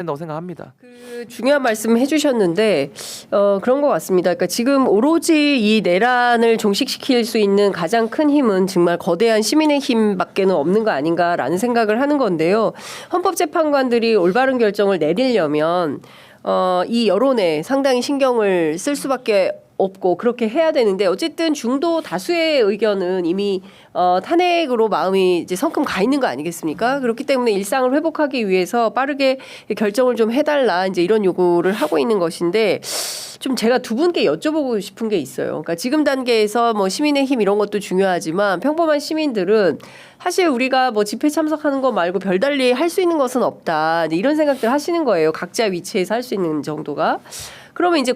된다고 생각합니다. 그 중요한 말씀 해주셨는데 그런 것 같습니다. 그러니까 지금 오로지 이 내란을 종식시킬 수 있는 가장 큰 힘은 정말 거대한 시민의 힘밖에는 없는 거 아닌가라는 생각을 하는 건데요. 헌법재판관들이 올바른 결정을 내리려면 이 여론에 상당히 신경을 쓸 수밖에 없고 그렇게 해야 되는데 어쨌든 중도 다수의 의견은 이미 탄핵으로 마음이 이제 성큼 가 있는 거 아니겠습니까? 그렇기 때문에 일상을 회복하기 위해서 빠르게 결정을 좀 해달라 이제 이런 요구를 하고 있는 것인데 좀 제가 두 분께 여쭤보고 싶은 게 있어요. 그러니까 지금 단계에서 뭐 시민의 힘 이런 것도 중요하지만 평범한 시민들은 사실 우리가 뭐 집회 참석하는 거 말고 별달리 할 수 있는 것은 없다. 이런 생각들 하시는 거예요. 각자 위치에서 할 수 있는 정도가. 그러면 이제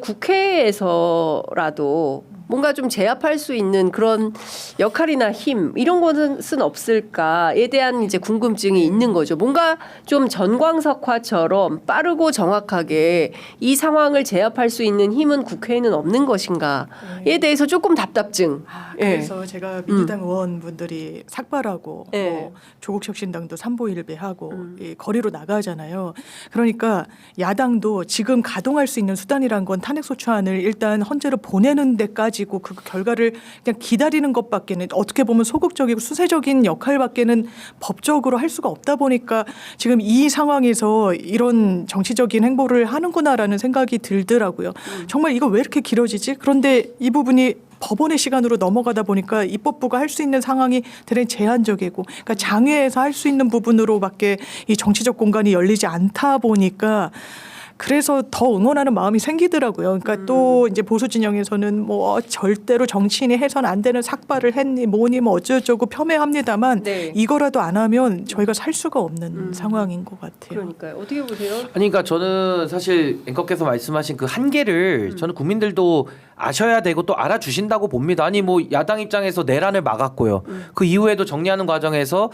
국회에서라도 뭔가 좀 제압할 수 있는 그런 역할이나 힘 이런 것은 없을까에 대한 이제 궁금증이 있는 거죠. 뭔가 좀 전광석화처럼 빠르고 정확하게 이 상황을 제압할 수 있는 힘은 국회에는 없는 것인가에 대해서 조금 답답증. 그래서 제가 민주당 의원분들이 삭발하고 예. 뭐 조국혁신당도 삼보일배하고 이 거리로 나가잖아요. 그러니까 야당도 지금 가동할 수 있는 수단이란 건 탄핵소추안을 일단 헌재로 보내는 데까지고 그 결과를 그냥 기다리는 것밖에는 어떻게 보면 소극적이고 수세적인 역할밖에는 법적으로 할 수가 없다 보니까 지금 이 상황에서 이런 정치적인 행보를 하는구나라는 생각이 들더라고요. 정말 이거 왜 이렇게 길어지지? 그런데 이 부분이 법원의 시간으로 넘어가다 보니까 입법부가 할 수 있는 상황이 대단히 제한적이고 그러니까 장외에서 할 수 있는 부분으로밖에 이 정치적 공간이 열리지 않다 보니까 그래서 더 응원하는 마음이 생기더라고요. 그러니까 또 이제 보수 진영에서는 뭐 절대로 정치인이 해서는 안 되는 삭발을 했니 뭐니 뭐 어쩌고저쩌고 폄훼합니다만 네. 이거라도 안 하면 저희가 살 수가 없는 상황인 것 같아요. 그러니까요. 어떻게 보세요? 아니, 그러니까 저는 사실 앵커께서 말씀하신 그 한계를 저는 국민들도 아셔야 되고 또 알아주신다고 봅니다. 아니 뭐 야당 입장에서 내란을 막았고요. 그 이후에도 정리하는 과정에서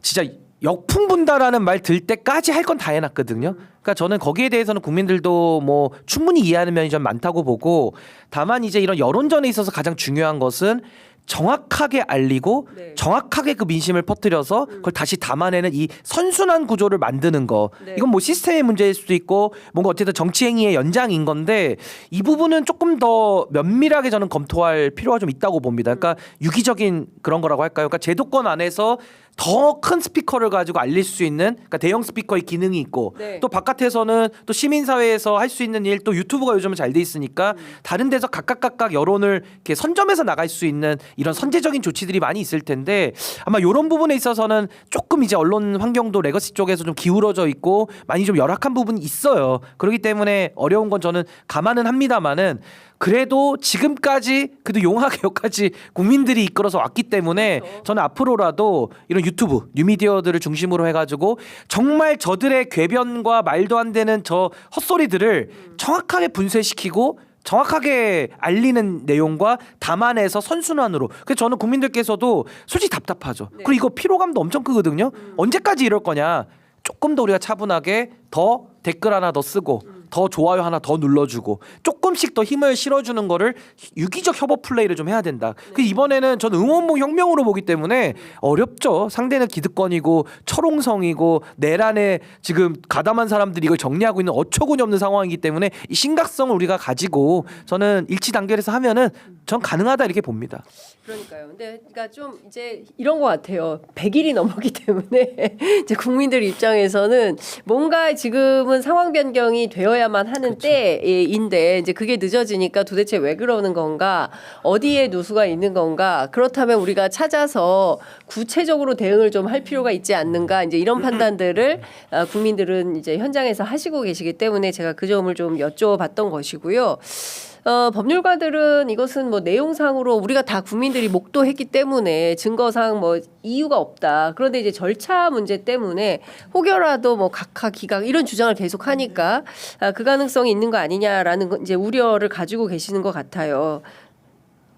진짜 역풍분다라는 말 들 때까지 할 건 다 해놨거든요. 그러니까 저는 거기에 대해서는 국민들도 뭐 충분히 이해하는 면이 좀 많다고 보고 다만 이제 이런 여론전에 있어서 가장 중요한 것은 정확하게 알리고 네. 정확하게 그 민심을 퍼뜨려서 그걸 다시 담아내는 이 선순환 구조를 만드는 거. 네. 이건 뭐 시스템의 문제일 수도 있고 뭔가 어쨌든 정치 행위의 연장인 건데 이 부분은 조금 더 면밀하게 저는 검토할 필요가 좀 있다고 봅니다. 그러니까 유기적인 그런 거라고 할까요? 그러니까 제도권 안에서 더 큰 스피커를 가지고 알릴 수 있는 그러니까 대형 스피커의 기능이 있고 네. 또 바깥에서는 또 시민사회에서 할 수 있는 일 또 유튜브가 요즘은 잘 돼 있으니까 다른 데서 각각 여론을 이렇게 선점해서 나갈 수 있는 이런 선제적인 조치들이 많이 있을 텐데 아마 이런 부분에 있어서는 조금 이제 언론 환경도 레거시 쪽에서 좀 기울어져 있고 많이 좀 열악한 부분이 있어요. 그렇기 때문에 어려운 건 저는 감안은 합니다만은 그래도 지금까지 그래도 용하게 여기까지 국민들이 이끌어서 왔기 때문에 그렇죠. 저는 앞으로라도 이런 유튜브 뉴미디어들을 중심으로 해가지고 정말 저들의 궤변과 말도 안 되는 저 헛소리들을 정확하게 분쇄시키고 정확하게 알리는 내용과 담아내서 선순환으로. 그래서 저는 국민들께서도 솔직히 답답하죠. 네. 그리고 이거 피로감도 엄청 크거든요. 언제까지 이럴 거냐. 조금 더 우리가 차분하게 더 댓글 하나 더 쓰고 더 좋아요 하나 더 눌러주고 조금씩 더 힘을 실어주는 거를 유기적 협업 플레이를 좀 해야 된다. 그 이번에는 전 응원봉 혁명으로 보기 때문에 어렵죠. 상대는 기득권이고 철옹성이고 내란에 지금 가담한 사람들이 이걸 정리하고 있는 어처구니 없는 상황이기 때문에 이 심각성을 우리가 가지고 저는 일치 단결해서 하면은 전 가능하다 이렇게 봅니다. 그러니까요. 근데 그러니까 좀 이제 이런 것 같아요. 100일이 넘었기 때문에 이제 국민들 입장에서는 뭔가 지금은 상황 변경이 되어야만 하는 때인데 이제 그게 늦어지니까 도대체 왜 그러는 건가? 어디에 누수가 있는 건가? 그렇다면 우리가 찾아서 구체적으로 대응을 좀 할 필요가 있지 않는가? 이제 이런 판단들을 국민들은 이제 현장에서 하시고 계시기 때문에 제가 그 점을 좀 여쭤봤던 것이고요. 법률가들은 이것은 뭐 내용상으로 우리가 다 국민들이 목도했기 때문에 증거상 뭐 이유가 없다. 그런데 이제 절차 문제 때문에 혹여라도 뭐 각하 기각 이런 주장을 계속하니까 그 가능성이 있는 거 아니냐라는 이제 우려를 가지고 계시는 것 같아요.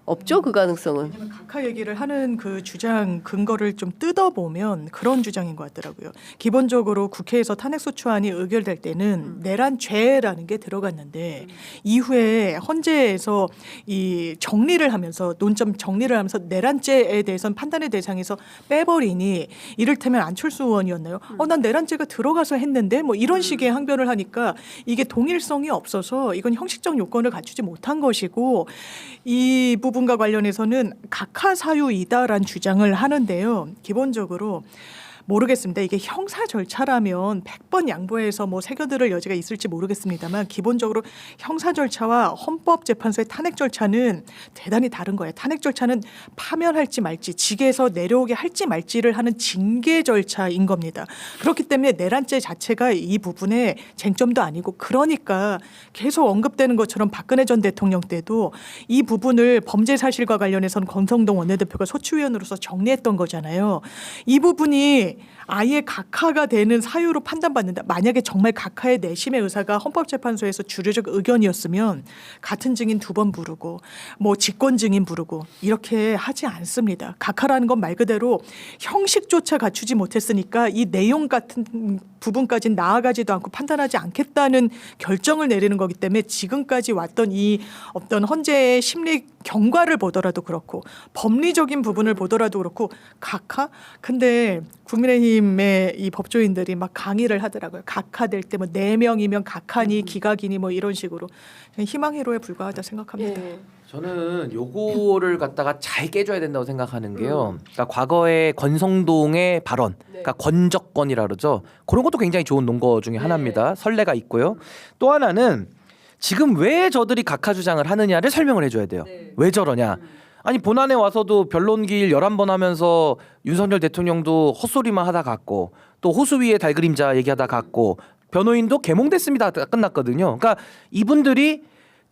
없죠, 그 가능성은. 왜냐면 각하 얘기를 하는 그 주장 근거를 좀 뜯어보면 그런 주장인 것 같더라고요. 기본적으로 국회에서 탄핵소추안이 의결될 때는 내란죄라는 게 들어갔는데 이후에 헌재에서 이 정리를 하면서 논점 정리를 하면서 내란죄에 대해서는 판단의 대상에서 빼버리니 이를테면 안철수 의원이었나요? 난 내란죄가 들어가서 했는데 뭐 이런 식의 항변을 하니까 이게 동일성이 없어서 이건 형식적 요건을 갖추지 못한 것이고 이 부분과 관련해서는 각하 사유이다라는 주장을 하는데요. 기본적으로 모르겠습니다. 이게 형사 절차라면 100번 양보해서 뭐 새겨들을 여지가 있을지 모르겠습니다만 기본적으로 형사 절차와 헌법재판소의 탄핵 절차는 대단히 다른 거예요. 탄핵 절차는 파면할지 말지 직에서 내려오게 할지 말지를 하는 징계 절차인 겁니다. 그렇기 때문에 내란죄 자체가 이 부분에 쟁점도 아니고 그러니까 계속 언급되는 것처럼 박근혜 전 대통령 때도 이 부분을 범죄 사실과 관련해서는 권성동 원내대표가 소추위원으로서 정리했던 거잖아요. 이 부분이 아예 각하가 되는 사유로 판단받는다. 만약에 정말 각하의 내심의 의사가 헌법재판소에서 주류적 의견이었으면 같은 증인 2번 부르고 뭐 직권 증인 부르고 이렇게 하지 않습니다. 각하라는 건 말 그대로 형식조차 갖추지 못했으니까 이 내용 같은 부분까지 나아가지도 않고 판단하지 않겠다는 결정을 내리는 거기 때문에 지금까지 왔던 이 어떤 헌재의 심리 경과를 보더라도 그렇고 법리적인 부분을 보더라도 그렇고 각하? 근데 국민의힘의 이 법조인들이 막 강의를 하더라고요. 각하될 때 뭐 4명이면 각하니 기각이니 뭐 이런 식으로 희망회로에 불과하다 생각합니다. 예. 저는 요거를 갖다가 잘 깨줘야 된다고 생각하는 게요. 그러니까 과거에 권성동의 발언, 그러니까 권적권이라 그러죠. 그런 것도 굉장히 좋은 논거 중에 하나입니다. 선례가 있고요. 또 하나는 지금 왜 저들이 각하 주장을 하느냐를 설명을 해줘야 돼요. 왜 저러냐. 아니 본안에 와서도 변론길 11번 하면서 윤석열 대통령도 헛소리만 하다 갔고 또 호수 위에 달그림자 얘기하다 갔고 변호인도 개몽됐습니다. 끝났거든요. 그러니까 이분들이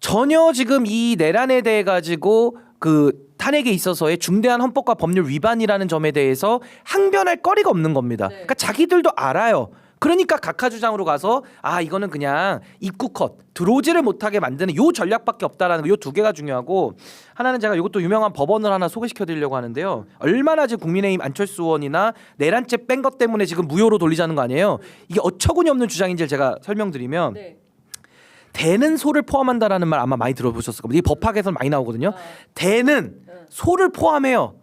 전혀 지금 이 내란에 대해 가지고 그 탄핵에 있어서의 중대한 헌법과 법률 위반이라는 점에 대해서 항변할 거리가 없는 겁니다. 그러니까 자기들도 알아요. 그러니까 각하 주장으로 가서 이거는 그냥 입구 컷 들어오지를 못하게 만드는 요 전략밖에 없다라는 거 요 2개가 중요하고 하나는 제가 이것도 유명한 법원을 하나 소개시켜 드리려고 하는데요. 얼마나 지금 국민의힘 안철수 의원이나 내란죄 뺀 것 때문에 지금 무효로 돌리자는 거 아니에요. 이게 어처구니 없는 주장인지를 제가 설명드리면 대는 소를 포함한다라는 말 아마 많이 들어보셨을 겁니다. 이 법학에서는 많이 나오거든요. 대는 소를 포함해요.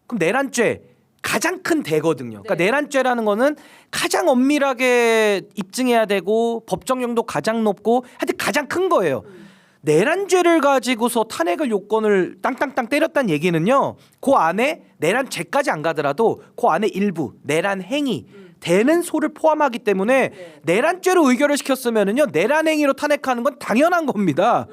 그럼 내란죄 가장 큰 대거든요. 그러니까 내란죄라는 거는 가장 엄밀하게 입증해야 되고 법정형도 가장 높고 하여튼 가장 큰 거예요. 내란죄를 가지고서 탄핵을 요건을 땅땅땅 때렸다는 얘기는요. 그 안에 내란죄까지 안 가더라도 그 안에 일부 내란 행위 대는 소를 포함하기 때문에 내란죄로 의결을 시켰으면은요. 내란 행위로 탄핵하는 건 당연한 겁니다.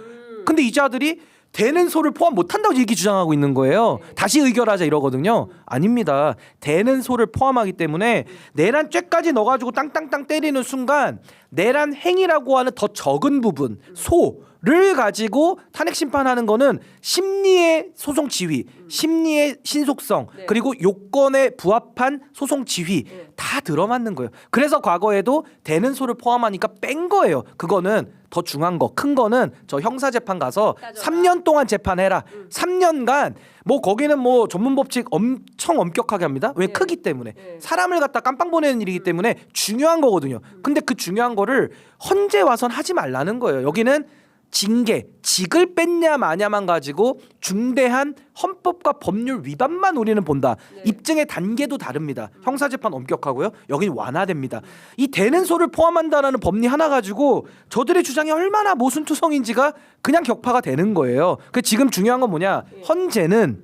근데 이 자들이 대는 소를 포함 못한다고 얘기 주장하고 있는 거예요. 다시 의결하자 이러거든요. 아닙니다. 대는 소를 포함하기 때문에 내란죄까지 넣어가지고 땅땅땅 때리는 순간 내란 행위라고 하는 더 적은 부분 소를 가지고 탄핵 심판하는 거는 심리의 소송 지휘, 심리의 신속성 그리고 요건에 부합한 소송 지휘 다 들어맞는 거예요. 그래서 과거에도 대는 소를 포함하니까 뺀 거예요. 그거는 더 중요한 거, 큰 거는 저 형사재판 가서 3년 동안 재판해라. 3년간 뭐 거기는 뭐 전문법칙 엄청 엄격하게 합니다. 왜 크기 때문에 사람을 갖다 깜빵 보내는 일이기 때문에 중요한 거거든요. 근데 그 중요한 거를 헌재 와선 하지 말라는 거예요. 여기는 징계, 직을 뺐냐 마냐만 가지고 중대한 헌법과 법률 위반만 우리는 본다. 입증의 단계도 다릅니다. 형사재판 엄격하고요. 여긴 완화됩니다. 이 대는 소를 포함한다라는 법리 하나 가지고 저들의 주장이 얼마나 모순투성인지가 그냥 격파가 되는 거예요. 그 지금 중요한 건 뭐냐? 헌재는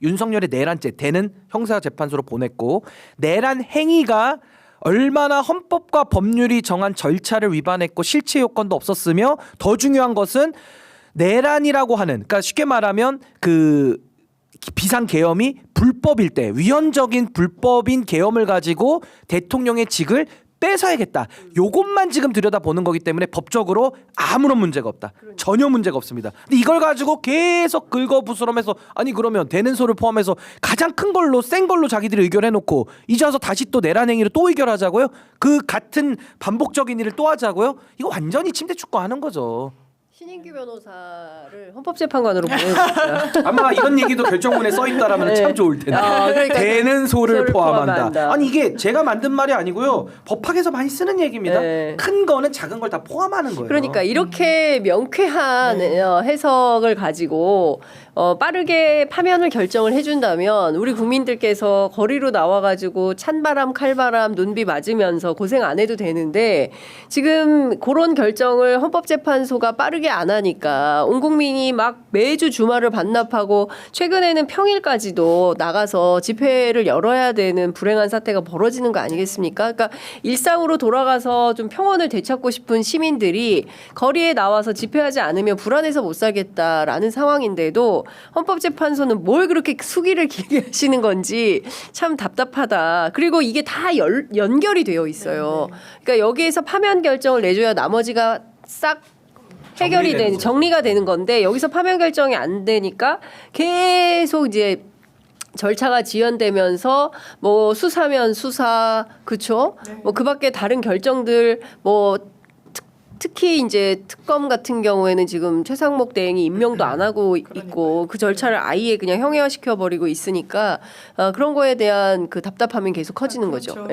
윤석열의 내란죄 대는 형사재판소로 보냈고 내란 행위가 얼마나 헌법과 법률이 정한 절차를 위반했고 실체 요건도 없었으며 더 중요한 것은 내란이라고 하는 그러니까 쉽게 말하면 그 비상 계엄이 불법일 때 위헌적인 불법인 계엄을 가지고 대통령의 직을 뺏어야겠다. 요것만 지금 들여다보는 거기 때문에 법적으로 아무런 문제가 없다. 전혀 문제가 없습니다. 근데 이걸 가지고 계속 긁어부스럼해서 아니 그러면 대는 소를 포함해서 가장 큰 걸로 센 걸로 자기들이 의결해놓고 이제 와서 다시 또 내란 행위를 또 의결하자고요? 그 같은 반복적인 일을 또 하자고요? 이거 완전히 침대 축구하는 거죠. 신인규 변호사를 헌법재판관으로 보내주세요. 아마 이런 얘기도 결정문에 써 있다라면 네. 참 좋을 텐데. 그러니까 되는 소를 소를 포함한다. 포함한다. 아니 이게 제가 만든 말이 아니고요. 법학에서 많이 쓰는 얘기입니다. 네. 큰 거는 작은 걸 다 포함하는 거예요. 그러니까 이렇게 명쾌한 해석을 가지고 빠르게 파면을 결정을 해준다면 우리 국민들께서 거리로 나와가지고 찬바람 칼바람 눈비 맞으면서 고생 안 해도 되는데 지금 그런 결정을 헌법재판소가 빠르게 안 하니까 온 국민이 막 매주 주말을 반납하고 최근에는 평일까지도 나가서 집회를 열어야 되는 불행한 사태가 벌어지는 거 아니겠습니까? 그러니까 일상으로 돌아가서 좀 평온을 되찾고 싶은 시민들이 거리에 나와서 집회하지 않으면 불안해서 못 살겠다라는 상황인데도 헌법재판소는 뭘 그렇게 수기를 길게 하시는 건지 참 답답하다. 그리고 이게 다 연결이 되어 있어요. 그러니까 여기에서 파면 결정을 내줘야 나머지가 싹 해결이 되는 정리가 되는 건데 여기서 파면 결정이 안 되니까 계속 이제 절차가 지연되면서 뭐 수사면 수사 그쵸? 뭐 그밖에 다른 결정들 뭐 특히 이제 특검 같은 경우에는 지금 최상목 대행이 임명도 안 하고 있고 그 절차를 아예 그냥 형해화시켜 버리고 있으니까 그런 거에 대한 그 답답함이 계속 커지는 거죠. 그렇죠.